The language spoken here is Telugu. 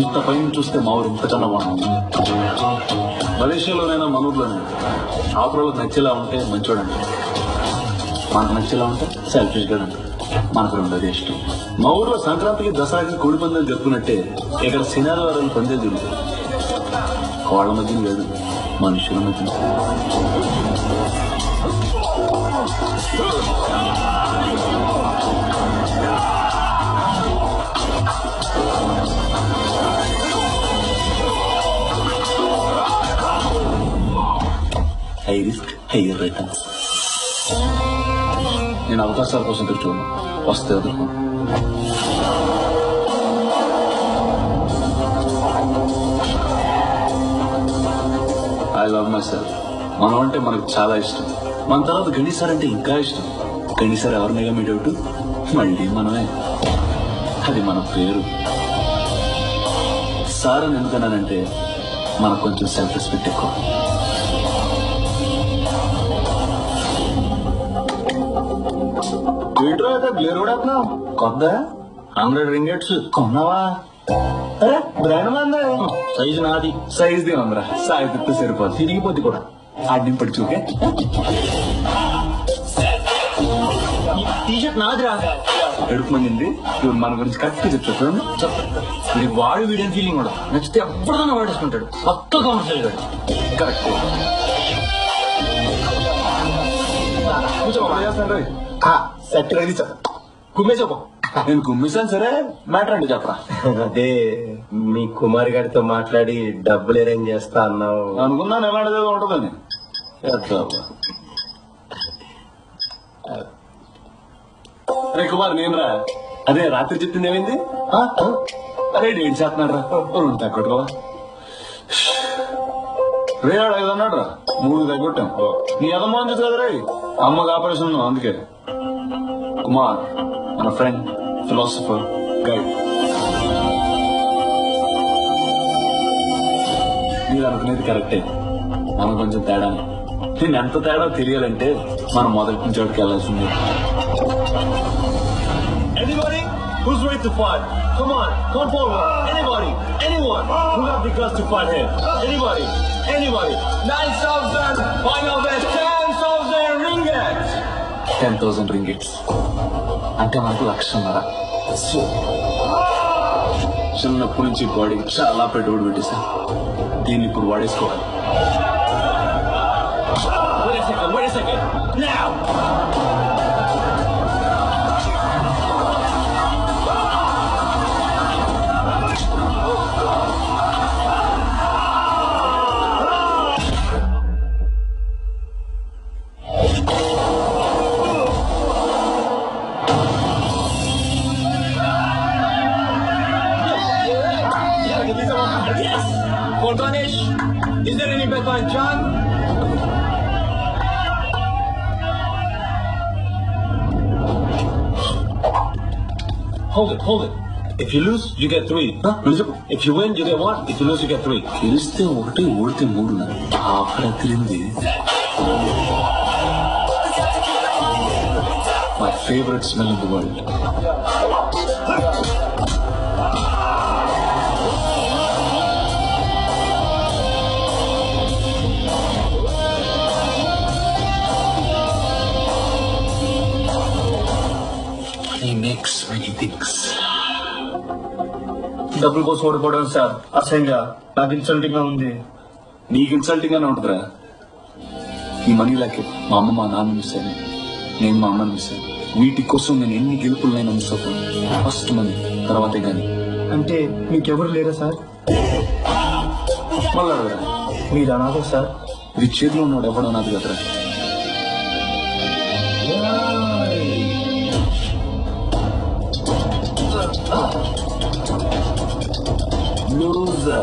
ఇంత పైన చూస్తే మా ఊరు ఇంతకన్నా బాగుంది. మలేషియాలోనైనా మన ఊర్లోనే ఆఫ్రోలకు నచ్చేలా ఉంటే మంచోడండి, మనకు నచ్చేలా ఉంటే సెల్ఫిష్ గా అంటారు. మనకు రెండోది ఇష్టం. మా ఊర్లో సంక్రాంతికి దసరాకి కోడి పందాలు జరుపుకున్నట్టే ఇక్కడ శనివారాలు పందాలు జరుగుతాయి. కోళ్ల మధ్యన లేదు, మనుషుల మధ్యన. High risk higher returns. నేను అవకాశాల కోసం చూడను, వస్తే వదులుకో. I love myself. మనం అంటే మనకు చాలా ఇష్టం. మన తర్వాత గణేశార్ అంటే ఇంకా ఇష్టం. గణేశార్ ఎవరినైనా మీ డౌట్, మళ్ళీ మనమే. అది మన పేరు. సార్ అని ఎందుకన్నానంటే మనకు కొంచెం సెల్ఫ్ రెస్పెక్ట్ ఎక్కువ. కొద్ద 100 రింగెట్స్ కొన్నావా? అరే బ్రాండ్ మందే, సైజు నాది. సైజ్ ది ఉందిరా, సాయి తిప్పితే సరిపోదు, తిరిగిపోద్ది కూడా. ఆడిని పడి చూకే. టీషర్ట్ నాదిరా. ఎడుపు మంది ఇప్పుడు మన గురించి కరెక్ట్ చెప్తాను. ఇది వాడు వీడియో ఫీలింగ్ కూడా నచ్చితే ఎప్పుడైనా వాడేసుకుంటాడు. పక్క కమర్షియల్ గాడు. కరెక్ట్. Set ready sir. కుమ్మేసావు. నేను కుమ్మేశాను సరే, మ్యాటర్ అంటే చెప్పరా. అదే మీ కుమార్ గారితో మాట్లాడి డబ్బులు అరేంజ్ చేస్తా అన్నావు. అనుకున్నాను ఎలాంటిదో ఉంటుందని. అరే కుమార్, నేను రా. అదే రాత్రి చెప్పింది ఏమైంది? అరే డేట్ చేస్తున్నాడు రా. తగ్గట్టుకోవా రే. 5 అన్నాడు రా, 3 తగ్గొట్టాం. నీ అదమ్మా చూసి కదా రే, అమ్మకి ఆపరేషన్ అందుకే. కుమార్ మన ఫ్రెండ్, ఫిలాసఫర్, గైడ్. మీరు అనుకునేది కరెక్టే, మనం కొంచెం తేడానే. నేను ఎంత తేడా తెలియాలంటే మనం మొదటి నుంచి చోటుకి వెళ్ళాల్సిందే. Anybody who's ready to fight? Come on, come forward. Anybody, anyone who have the guts to fight him? Anybody, anybody. 9,000 final best, 10,000 ringgits. 10,000 ringgits అంటే మనకు 1,00,000. చిన్నప్పటి నుంచి బాడీకి చాలా పెట్టుబడి పెట్టేసా. దీన్ని ఇప్పుడు వాడేసుకోవాలి. Wait a second, now! Yes! For Ganesh, is there any bet on John? Hold it. If you lose, you get 3. If you win, you get 1. If you lose, you get 3. గెలిస్తే 1, ఓడితే 3. ఆఫర్ అతిరింది. My favourite smell in the world. He makes many things. డబ్బుల కోసం ఓడిపోవడం సార్ అసహ్యంగా, నాకు ఇన్సల్టింగ్ గా ఉంది. నీకు ఇన్సల్టింగ్ గానే ఉంటుందిరా. ఈ మనీ లాకే మా అమ్మ మా నాన్న మిస్ అయ్యాను, నేను మా అమ్మని మిస్ అయ్యాను. వీటి కోసం నేను ఎన్ని గెలుపులైనా మిస్ అవుతాను. ఫస్ట్ మనీ, తర్వాతే గాని. అంటే మీకెవరు లేరా సార్? మళ్ళీ అడగరా, మీరు అనాథ సార్. ఇది చేతిలో ఉన్నాడు ఎవడో నాది కదరా. Loser.